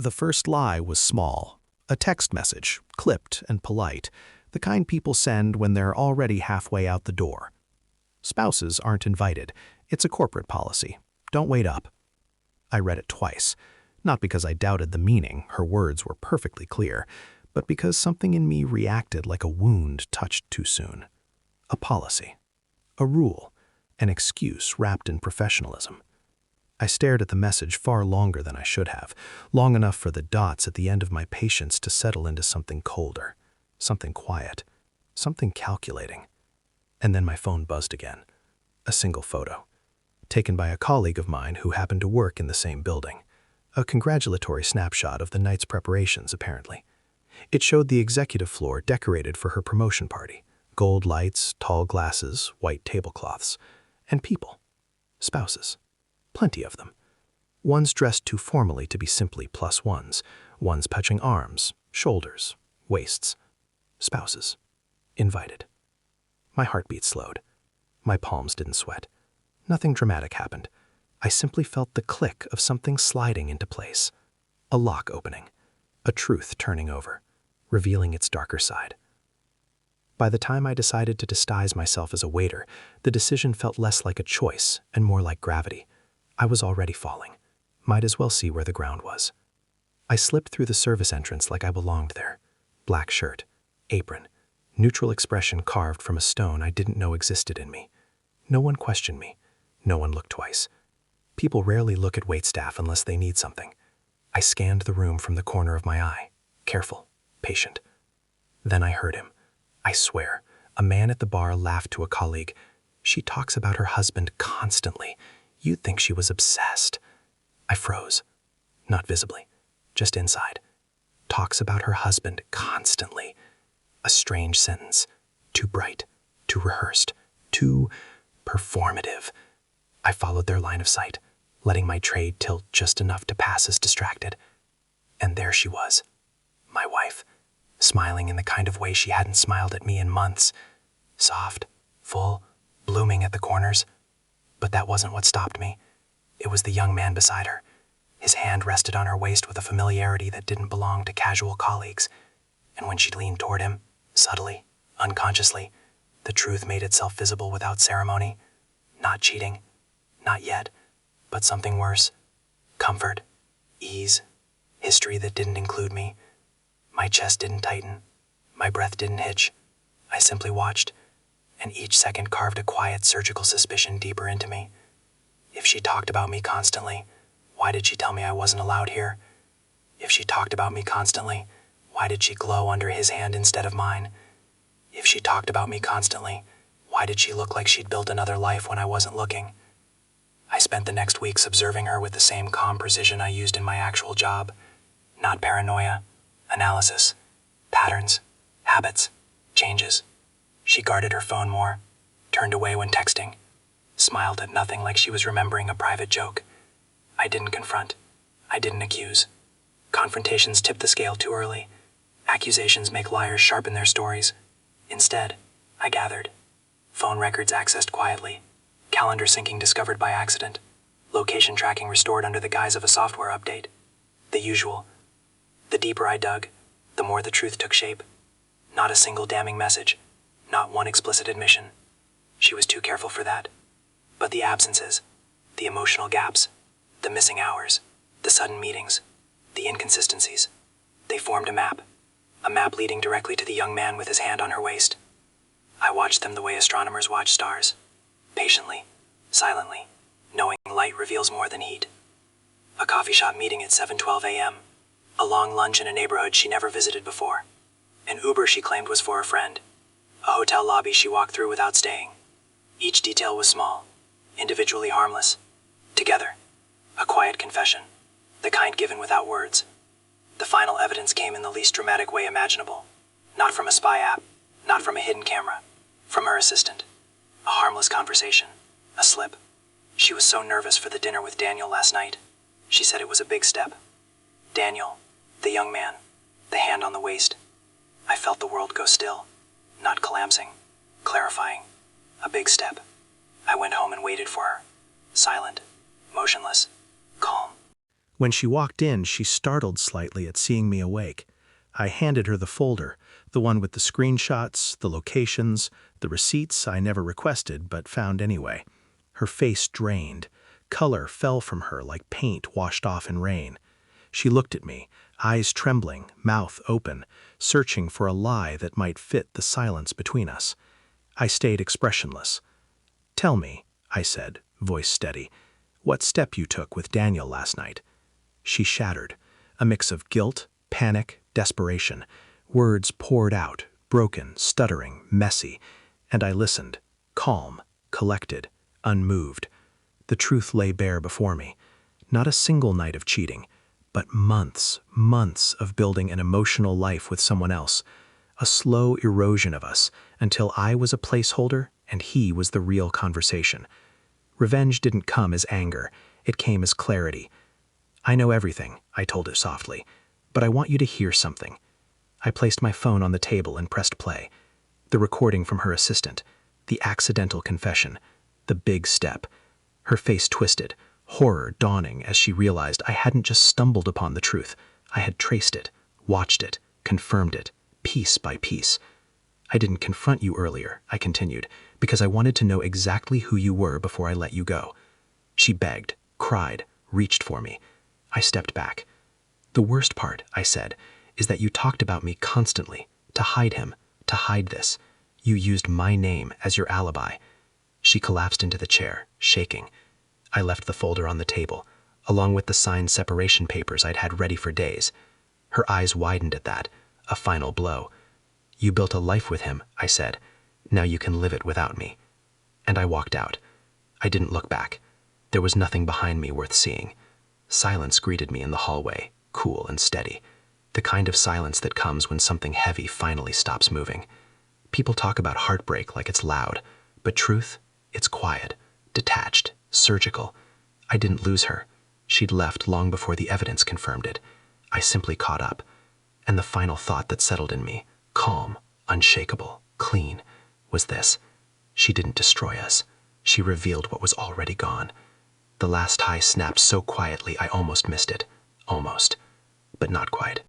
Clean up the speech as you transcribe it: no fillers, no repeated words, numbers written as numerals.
The first lie was small. A text message, clipped and polite, the kind people send when they're already halfway out the door. Spouses aren't invited. It's a corporate policy. Don't wait up. I read it twice, not because I doubted the meaning, her words were perfectly clear, but because something in me reacted like a wound touched too soon. A policy. A rule. An excuse wrapped in professionalism. I stared at the message far longer than I should have, long enough for the dots at the end of my patience to settle into something colder, something quiet, something calculating. And then my phone buzzed again. A single photo, taken by a colleague of mine who happened to work in the same building. A congratulatory snapshot of the night's preparations, apparently. It showed the executive floor decorated for her promotion party. Gold lights, tall glasses, white tablecloths, and people. Spouses. Plenty of them. One's dressed too formally to be simply plus ones. One's touching arms, shoulders, waists. Spouses. Invited. My heartbeat slowed. My palms didn't sweat. Nothing dramatic happened. I simply felt the click of something sliding into place. A lock opening. A truth turning over, revealing its darker side. By the time I decided to disguise myself as a waiter, the decision felt less like a choice and more like gravity. I was already falling. Might as well see where the ground was. I slipped through the service entrance like I belonged there. Black shirt, apron, neutral expression carved from a stone I didn't know existed in me. No one questioned me. No one looked twice. People rarely look at waitstaff unless they need something. I scanned the room from the corner of my eye, careful, patient. Then I heard him. I swear, a man at the bar laughed to a colleague. "She talks about her husband constantly. You'd think she was obsessed." I froze. Not visibly, just inside. Talks about her husband constantly. A strange sentence. Too bright, too rehearsed, too performative. I followed their line of sight, letting my tray tilt just enough to pass as distracted. And there she was, my wife, smiling in the kind of way she hadn't smiled at me in months. Soft, full, blooming at the corners. But that wasn't what stopped me. It was the young man beside her. His hand rested on her waist with a familiarity that didn't belong to casual colleagues. And when she leaned toward him, subtly, unconsciously, the truth made itself visible without ceremony. Not cheating. Not yet. But something worse. Comfort. Ease. History that didn't include me. My chest didn't tighten. My breath didn't hitch. I simply watched, and each second carved a quiet surgical suspicion deeper into me. If she talked about me constantly, why did she tell me I wasn't allowed here? If she talked about me constantly, why did she glow under his hand instead of mine? If she talked about me constantly, why did she look like she'd built another life when I wasn't looking? I spent the next weeks observing her with the same calm precision I used in my actual job. Not paranoia, analysis, patterns, habits, changes. She guarded her phone more, turned away when texting, smiled at nothing like she was remembering a private joke. I didn't confront. I didn't accuse. Confrontations tip the scale too early. Accusations make liars sharpen their stories. Instead, I gathered. Phone records accessed quietly. Calendar syncing discovered by accident. Location tracking restored under the guise of a software update. The usual. The deeper I dug, the more the truth took shape. Not a single damning message. Not one explicit admission. She was too careful for that. But the absences, the emotional gaps, the missing hours, the sudden meetings, the inconsistencies, they formed a map leading directly to the young man with his hand on her waist. I watched them the way astronomers watch stars, patiently, silently, knowing light reveals more than heat. A coffee shop meeting at 7:12 a.m., a long lunch in a neighborhood she never visited before, an Uber she claimed was for a friend, a hotel lobby she walked through without staying. Each detail was small, individually harmless. Together, a quiet confession, the kind given without words. The final evidence came in the least dramatic way imaginable. Not from a spy app, not from a hidden camera, from her assistant. A harmless conversation, a slip. She was so nervous for the dinner with Daniel last night. She said it was a big step. Daniel, the young man, the hand on the waist. I felt the world go still, not collapsing, clarifying. A big step. I went home and waited for her, silent, motionless, calm. When she walked in, she startled slightly at seeing me awake. I handed her the folder, the one with the screenshots, the locations, the receipts I never requested but found anyway. Her face drained. Color fell from her like paint washed off in rain. She looked at me, eyes trembling, mouth open, searching for a lie that might fit the silence between us. I stayed expressionless. "Tell me," I said, voice steady, "what step you took with Daniel last night." She shattered, a mix of guilt, panic, desperation. Words poured out, broken, stuttering, messy, and I listened, calm, collected, unmoved. The truth lay bare before me. Not a single night of cheating, but months of building an emotional life with someone else. A slow erosion of us until I was a placeholder and he was the real conversation. Revenge didn't come as anger, it came as clarity. "I know everything," I told her softly, "but I want you to hear something." I placed my phone on the table and pressed play. The recording from her assistant, the accidental confession, the big step. Her face twisted, horror dawning as she realized I hadn't just stumbled upon the truth. I had traced it, watched it, confirmed it, piece by piece. "I didn't confront you earlier," I continued, "because I wanted to know exactly who you were before I let you go." She begged, cried, reached for me. I stepped back. "The worst part," I said, "is that you talked about me constantly, to hide him, to hide this. You used my name as your alibi." She collapsed into the chair, shaking. I left the folder on the table, along with the signed separation papers I'd had ready for days. Her eyes widened at that, a final blow. "You built a life with him," I said. "Now you can live it without me." And I walked out. I didn't look back. There was nothing behind me worth seeing. Silence greeted me in the hallway, cool and steady. The kind of silence that comes when something heavy finally stops moving. People talk about heartbreak like it's loud, but truth, it's quiet, detached, surgical. I didn't lose her. She'd left long before the evidence confirmed it. I simply caught up. And the final thought that settled in me, calm, unshakable, clean, was this: she didn't destroy us. She revealed what was already gone. The last tie snapped so quietly I almost missed it. Almost. But not quite.